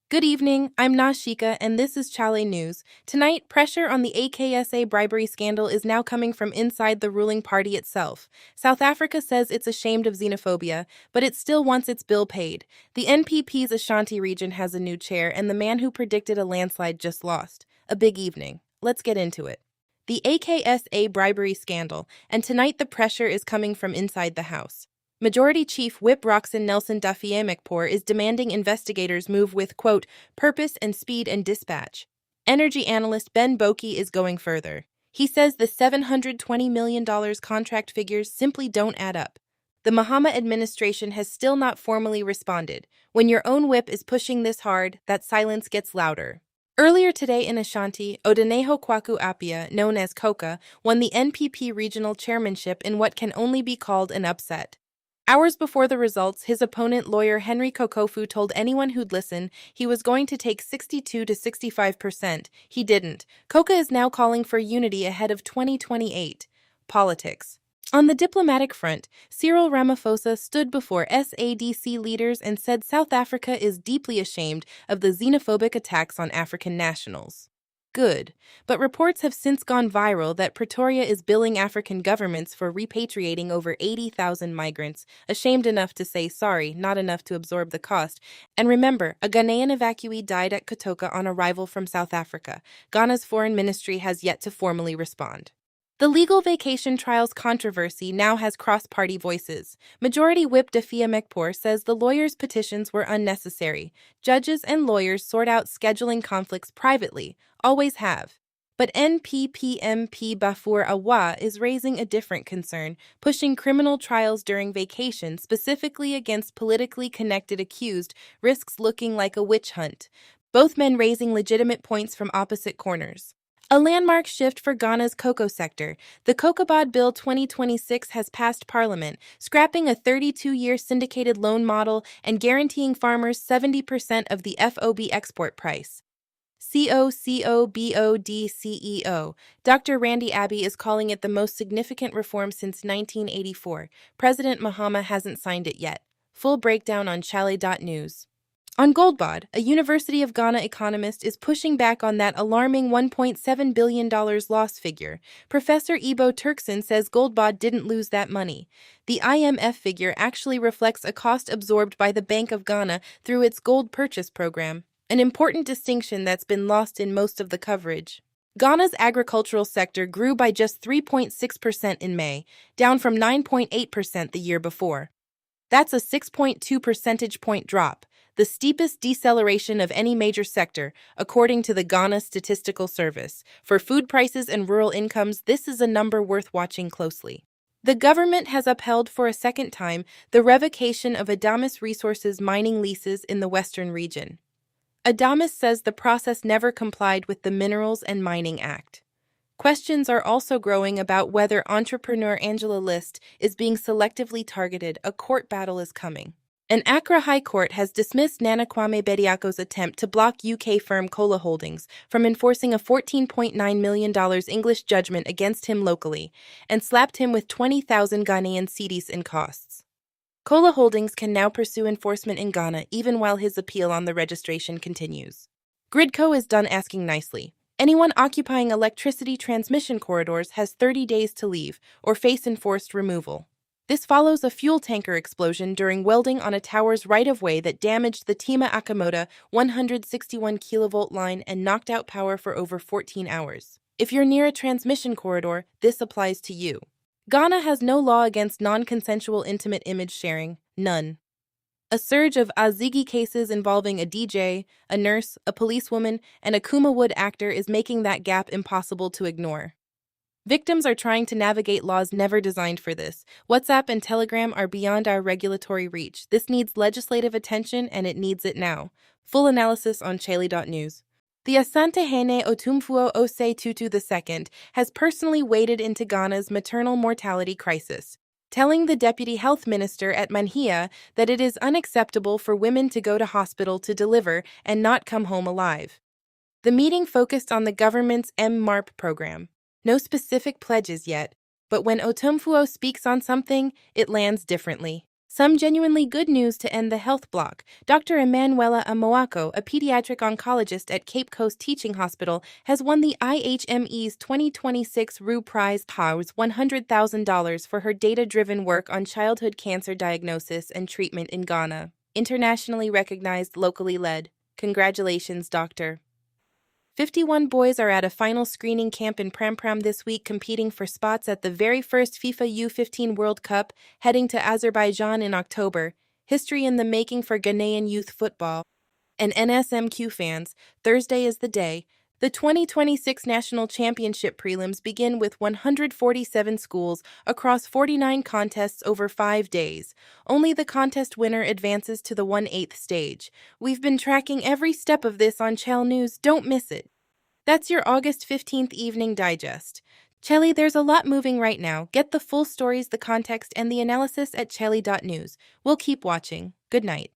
Good evening, I'm Nashika, and this is chale.news. Tonight, pressure on the AKSA bribery scandal is now coming from inside the ruling party itself. South Africa says it's ashamed of xenophobia, but it still wants its bill paid. The NPP's Ashanti region has a new chair, and the man who predicted a landslide just lost. A big evening. Let's get into it. The AKSA bribery scandal, and tonight the pressure is coming from inside the House. Majority Chief Whip Roxanne Nelson Dafiemekpour is demanding investigators move with, quote, purpose and speed and dispatch. Energy analyst Ben Boki is going further. He says the $720 million contract figures simply don't add up. The Mahama administration has still not formally responded. When your own whip is pushing this hard, that silence gets louder. Earlier today in Ashanti, Odaneho Kwaku Appiah, known as Coka, won the NPP regional chairmanship in what can only be called an upset. Hours before the results, his opponent, lawyer Henry Kokofu, told anyone who'd listen he was going to take 62 to 65%. He didn't. Coka is now calling for unity ahead of 2028. Politics. On the diplomatic front, Cyril Ramaphosa stood before SADC leaders and said South Africa is deeply ashamed of the xenophobic attacks on African nationals. Good, but reports have since gone viral that Pretoria is billing African governments for repatriating over 80,000 migrants, ashamed enough to say sorry, not enough to absorb the cost. And remember, a Ghanaian evacuee died at Koka on arrival from South Africa. Ghana's foreign ministry has yet to formally respond. The legal vacation trials controversy now has cross-party voices. Majority Whip Dafiemekpour says the lawyers' petitions were unnecessary. Judges and lawyers sort out scheduling conflicts privately, always have. But NPP MP Bafur Awa is raising a different concern, pushing criminal trials during vacation, specifically against politically connected accused, risks looking like a witch hunt. Both men raising legitimate points from opposite corners. A landmark shift for Ghana's cocoa sector. The COCOBOD Bill 2026 has passed Parliament, scrapping a 32-year syndicated loan model and guaranteeing farmers 70% of the FOB export price. COCOBOD CEO. Dr. Randy Abbey is calling it the most significant reform since 1984. President Mahama hasn't signed it yet. Full breakdown on chale.news. On GoldBod, a University of Ghana economist is pushing back on that alarming $1.7 billion loss figure. Professor Ebo Turkson says GoldBod didn't lose that money. The IMF figure actually reflects a cost absorbed by the Bank of Ghana through its gold purchase program, an important distinction that's been lost in most of the coverage. Ghana's agricultural sector grew by just 3.6% in May, down from 9.8% the year before. That's a 6.2 percentage point drop, the steepest deceleration of any major sector, according to the Ghana Statistical Service. For food prices and rural incomes, this is a number worth watching closely. The government has upheld for a second time the revocation of Adamas Resources mining leases in the western region. Adamas says the process never complied with the Minerals and Mining Act. Questions are also growing about whether entrepreneur Angela List is being selectively targeted. A court battle is coming. An Accra High Court has dismissed Nana Kwame Bediako's attempt to block UK firm Cola Holdings from enforcing a $14.9 million English judgment against him locally and slapped him with 20,000 Ghanaian cedis in costs. Cola Holdings can now pursue enforcement in Ghana even while his appeal on the registration continues. GRIDCo is done asking nicely. Anyone occupying electricity transmission corridors has 30 days to leave or face enforced removal. This follows a fuel tanker explosion during welding on a tower's right-of-way that damaged the Tima Akamoda 161 kilovolt line and knocked out power for over 14 hours. If you're near a transmission corridor, this applies to you. Ghana has no law against non-consensual intimate image sharing, none. A surge of azigi cases involving a DJ, a nurse, a policewoman, and a Kuma Wood actor is making that gap impossible to ignore. Victims are trying to navigate laws never designed for this. WhatsApp and Telegram are beyond our regulatory reach. This needs legislative attention, and it needs it now. Full analysis on chale.news. The Asantehene Otumfuo Ose Tutu II has personally waded into Ghana's maternal mortality crisis, telling the deputy health minister at Manhia that it is unacceptable for women to go to hospital to deliver and not come home alive. The meeting focused on the government's MMARP program. No specific pledges yet, but when Otumfuo speaks on something, it lands differently. Some genuinely good news to end the health block. Dr. Emanuela Amoako, a pediatric oncologist at Cape Coast Teaching Hospital, has won the IHME's 2026 Rue Prize $100,000 for her data-driven work on childhood cancer diagnosis and treatment in Ghana. Internationally recognized, locally led. Congratulations, Doctor. 51 boys are at a final screening camp in Pram this week, competing for spots at the very first FIFA U-15 World Cup, heading to Azerbaijan in October. History in the making for Ghanaian youth football. And NSMQ fans, Thursday is the day. The 2026 National Championship prelims begin with 147 schools across 49 contests over 5 days. Only the contest winner advances to the 1/8 stage. We've been tracking every step of this on chale.news, don't miss it. That's your August 15th evening digest. Chale, there's a lot moving right now. Get the full stories, the context, and the analysis at chale.news. We'll keep watching. Good night.